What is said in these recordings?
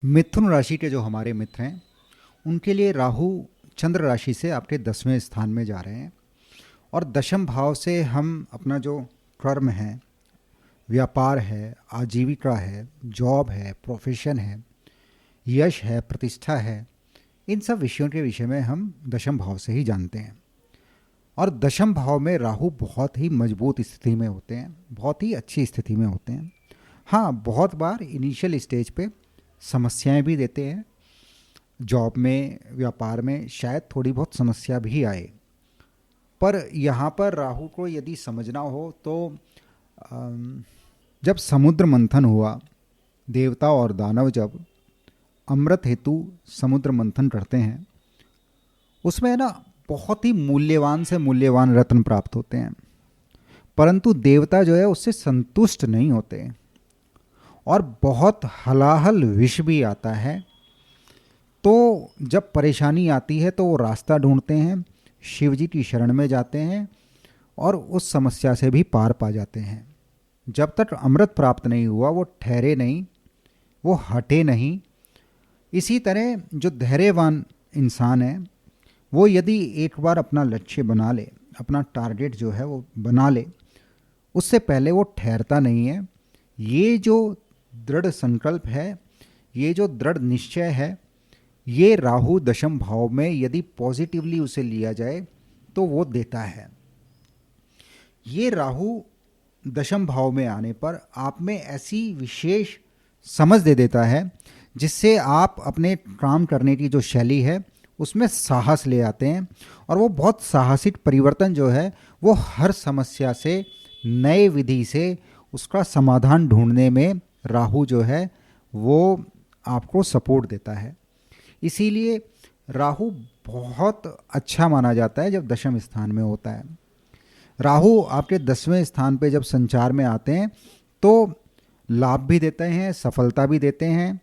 मिथुन राशि के जो हमारे मित्र हैं उनके लिए राहु चंद्र राशि से आपके 10वें स्थान में जा रहे हैं। और दशम भाव से हम अपना जो कर्म है, व्यापार है, आजीविका है, जॉब है, प्रोफेशन है, यश है, प्रतिष्ठा है, इन सब विषयों के विषय में हम दशम भाव से ही जानते हैं। और दशम भाव में राहु बहुत ही मजबूत स्थिति में होते हैं, बहुत ही अच्छी स्थिति में होते हैं। हाँ, बहुत बार इनिशियल स्टेज पे समस्याएं भी देते हैं। जॉब में, व्यापार में शायद थोड़ी बहुत समस्या भी आए, पर यहाँ पर राहु को यदि समझना हो तो जब समुद्र मंथन हुआ, देवता और दानव जब अमृत हेतु समुद्र मंथन करते हैं, उसमें ना बहुत ही मूल्यवान से मूल्यवान रत्न प्राप्त होते हैं, परंतु देवता जो है उससे संतुष्ट नहीं होते और बहुत हलाहल विष भी आता है। तो जब परेशानी आती है तो वो रास्ता ढूंढते हैं, शिव जी की शरण में जाते हैं और उस समस्या से भी पार पा जाते हैं। जब तक अमृत प्राप्त नहीं हुआ वो ठहरे नहीं, वो हटे नहीं। इसी तरह जो धैर्यवान इंसान है वो यदि एक बार अपना लक्ष्य बना ले, अपना टारगेट जो है वो बना ले, उससे पहले वो ठहरता नहीं है। ये जो दृढ़ संकल्प है, ये जो दृढ़ निश्चय है, ये राहु दशम भाव में यदि पॉजिटिवली उसे लिया जाए तो वो देता है। ये राहु दशम भाव में आने पर आप में ऐसी विशेष समझ दे देता है जिससे आप अपने काम करने की जो शैली है उसमें साहस ले आते हैं। और वो बहुत साहसिक परिवर्तन जो है वो हर समस्या से नए विधि से उसका समाधान ढूंढने में राहु जो है वो आपको सपोर्ट देता है। इसीलिए राहु बहुत अच्छा माना जाता है जब दशम स्थान में होता है। राहु आपके 10वें स्थान पे जब संचार में आते हैं तो लाभ भी देते हैं, सफलता भी देते हैं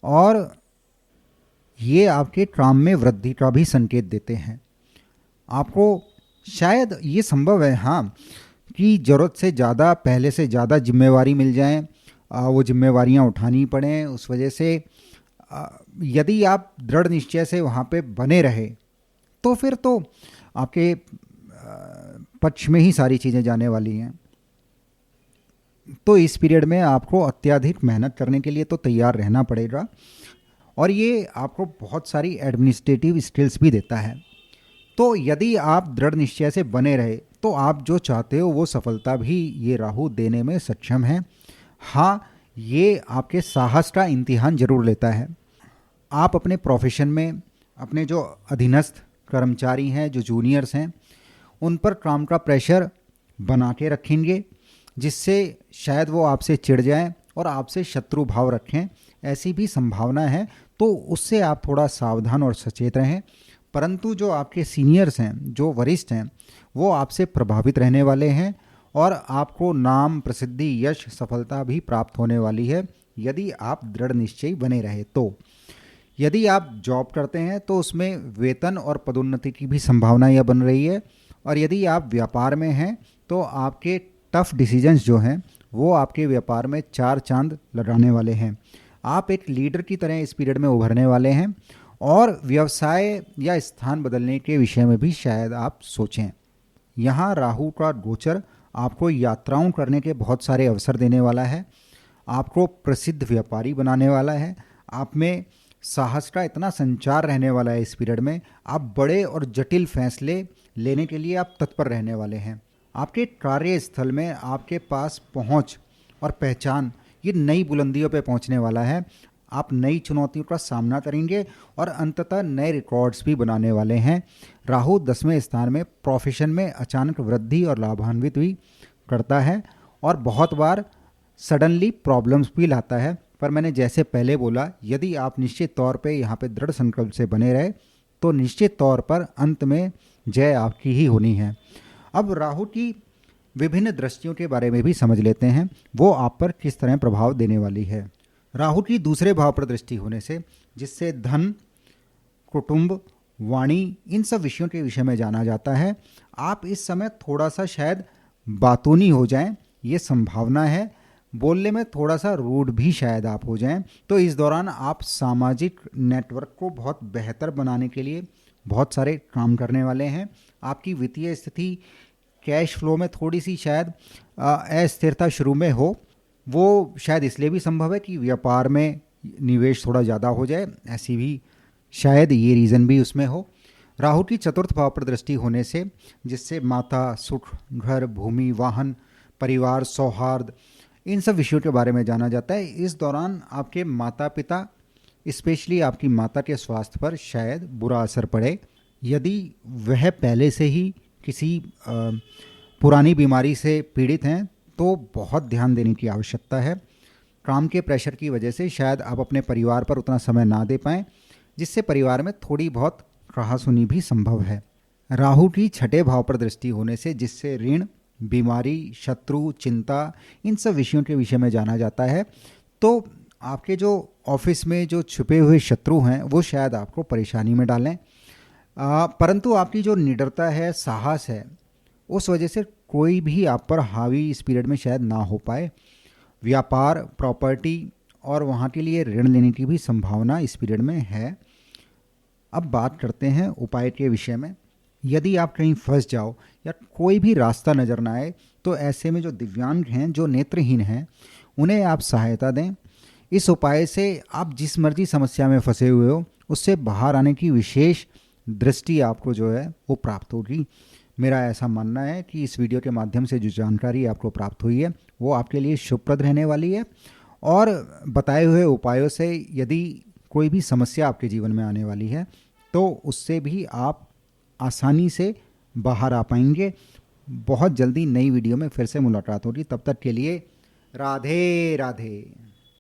और ये आपके काम में वृद्धि का भी संकेत देते हैं। आपको शायद ये संभव है, हाँ, कि ज़रूरत से ज़्यादा, पहले से ज़्यादा जिम्मेवारी मिल जाए, वो जिम्मेवारियाँ उठानी पड़ें। उस वजह से यदि आप दृढ़ निश्चय से वहाँ पे बने रहे तो फिर तो आपके पक्ष में ही सारी चीज़ें जाने वाली हैं। तो इस पीरियड में आपको अत्यधिक मेहनत करने के लिए तो तैयार रहना पड़ेगा और ये आपको बहुत सारी एडमिनिस्ट्रेटिव स्किल्स भी देता है। तो यदि आप दृढ़ निश्चय से बने रहे तो आप जो चाहते हो वो सफलता भी ये राहु देने में सक्षम है। हाँ, ये आपके साहस का इम्तिहान जरूर लेता है। आप अपने प्रोफेशन में अपने जो अधीनस्थ कर्मचारी हैं, जो जूनियर्स हैं, उन पर काम का प्रेशर बना के रखेंगे जिससे शायद वो आपसे चिढ़ जाएं और आपसे शत्रु भाव रखें, ऐसी भी संभावना है। तो उससे आप थोड़ा सावधान और सचेत रहें। परंतु जो आपके सीनियर्स हैं, जो वरिष्ठ हैं, वो आपसे प्रभावित रहने वाले हैं और आपको नाम, प्रसिद्धि, यश, सफलता भी प्राप्त होने वाली है यदि आप दृढ़ निश्चयी बने रहे तो। यदि आप जॉब करते हैं तो उसमें वेतन और पदोन्नति की भी संभावना यह बन रही है। और यदि आप व्यापार में हैं तो आपके टफ डिसीजंस जो हैं वो आपके व्यापार में 4 चांद लगाने वाले हैं। आप एक लीडर की तरह इस पीरियड में उभरने वाले हैं और व्यवसाय या स्थान बदलने के विषय में भी शायद आप सोचें। यहाँ राहु का गोचर आपको यात्राओं करने के बहुत सारे अवसर देने वाला है, आपको प्रसिद्ध व्यापारी बनाने वाला है, आप में साहस का इतना संचार रहने वाला है इस पीरियड में, आप बड़े और जटिल फैसले लेने के लिए आप तत्पर रहने वाले हैं। आपके कार्यस्थल में आपके पास पहुंच और पहचान ये नई बुलंदियों पे पहुंचने वाला है। आप नई चुनौतियों का सामना करेंगे और अंततः नए रिकॉर्ड्स भी बनाने वाले हैं। राहु 10वें स्थान में प्रोफेशन में अचानक वृद्धि और लाभान्वित भी करता है और बहुत बार सडनली प्रॉब्लम्स भी लाता है। पर मैंने जैसे पहले बोला, यदि आप निश्चित तौर पे यहाँ पे दृढ़ संकल्प से बने रहे तो निश्चित तौर पर अंत में जय आपकी ही होनी है। अब राहु की विभिन्न दृष्टियों के बारे में भी समझ लेते हैं, वो आप पर किस तरह प्रभाव देने वाली है। राहु की दूसरे भाव पर दृष्टि होने से, जिससे धन, कुटुंब, वाणी, इन सब विषयों के विषय में जाना जाता है, आप इस समय थोड़ा सा शायद बातूनी हो जाएं, ये संभावना है। बोलने में थोड़ा सा रूड भी शायद आप हो जाएं। तो इस दौरान आप सामाजिक नेटवर्क को बहुत बेहतर बनाने के लिए बहुत सारे काम करने वाले हैं। आपकी वित्तीय स्थिति, कैश फ्लो में थोड़ी सी शायद अस्थिरता शुरू में हो, वो शायद इसलिए भी संभव है कि व्यापार में निवेश थोड़ा ज़्यादा हो जाए, ऐसी भी शायद ये रीज़न भी उसमें हो। राहु की चतुर्थ भाव पर दृष्टि होने से, जिससे माता, सुख, घर, भूमि, वाहन, परिवार, सौहार्द, इन सब विषयों के बारे में जाना जाता है। इस दौरान आपके माता पिता, स्पेशली आपकी माता के स्वास्थ्य पर शायद बुरा असर पड़े। यदि वह पहले से ही किसी पुरानी बीमारी से पीड़ित हैं तो बहुत ध्यान देने की आवश्यकता है। काम के प्रेशर की वजह से शायद आप अपने परिवार पर उतना समय ना दे पाएँ, जिससे परिवार में थोड़ी बहुत कहासुनी भी संभव है। राहु की छठे भाव पर दृष्टि होने से, जिससे ऋण, बीमारी, शत्रु, चिंता, इन सब विषयों के विषय में जाना जाता है। तो आपके जो ऑफिस में जो छुपे हुए शत्रु हैं वो शायद आपको परेशानी में डालें, परंतु आपकी जो निडरता है, साहस है, उस वजह से कोई भी आप पर हावी इस पीरियड में शायद ना हो पाए। व्यापार, प्रॉपर्टी और वहाँ के लिए ऋण लेने की भी संभावना इस पीरियड में है। अब बात करते हैं उपाय के विषय में। यदि आप कहीं फंस जाओ या कोई भी रास्ता नज़र ना आए, तो ऐसे में जो दिव्यांग हैं, जो नेत्रहीन हैं, उन्हें आप सहायता दें। इस उपाय से आप जिस मर्जी समस्या में फंसे हुए हो, उससे बाहर आने की विशेष दृष्टि आपको जो है वो प्राप्त होगी। मेरा ऐसा मानना है कि इस वीडियो के माध्यम से जो जानकारी आपको प्राप्त हुई है वो आपके लिए शुभप्रद रहने वाली है, और बताए हुए उपायों से यदि कोई भी समस्या आपके जीवन में आने वाली है तो उससे भी आप आसानी से बाहर आ पाएंगे। बहुत जल्दी नई वीडियो में फिर से मुलाकात होगी। तब तक के लिए राधे राधे।